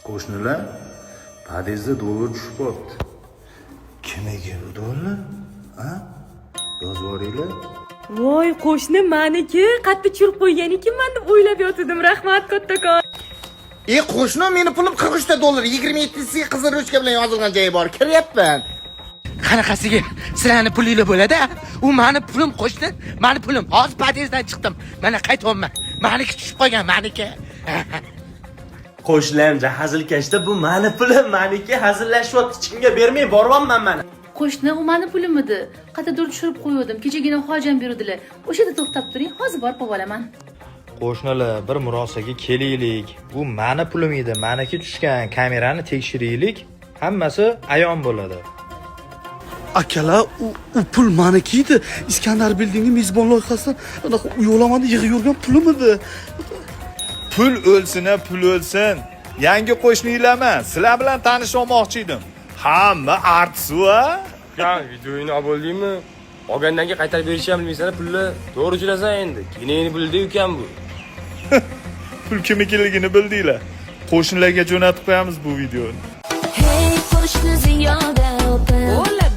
Qo'shnilar, podyezdda dollar tushib qolibdi. Kimiga bu dollar? Ha? Yozib yuboringlar. Voy qo'shni meniki qattiq tushirib qo'ygan ekanman deb o'ylab yotdim. Rahmat kattakon. Qo'shni meni pulim 43 ta dollar, 27tasiga qizil ruchka bilan yozilgan joyi bor. Kiryapman. Qanaqasiga sizlarning pulinglar bo'ladi? U meni pulim qo'shni, meni pulim. Hozir podyezddan chiqdim. Mana qaytyapman. Meniki tushib qolgan, meniki. Qo'shnilarimcha hazilkashda bu meni pulim, meniki hazillashyapti. Kimga bermay boryapman mana. Qo'shni u meni pulim edi. Qaytadan tushirib qo'ydim. Kechagina hojam berdilar. O'sha yerda to'xtab turing, hozir borib olaman. Qo'shnilar, bir murosaga kelaylik. Bu meni pulim edi, meniki tushgan. Kamerani tekshiraylik. Hammasi ayon bo'ladi. Akalar, u pul meniki edi. Iskandar bildingi mezbon loyihasidan yo'lamada yig'ib yurgan pulim edi. Pul o'lsin-a, pul o'lsin. Yangi qo'shnilarman. Sizlar bilan tanishmoqchi edim. Hamma artsu-a? Ya, videoyini olib bo'ldingmi? Olgandan keyin qaytarib berishni ham bilmaysan, pulni to'g'ri julasan endi. Keyin pulda ekan bu. Pul kimnikiligini bildinglar. Qo'shnilarga jo'natib qo'yamiz bu videoni. Hola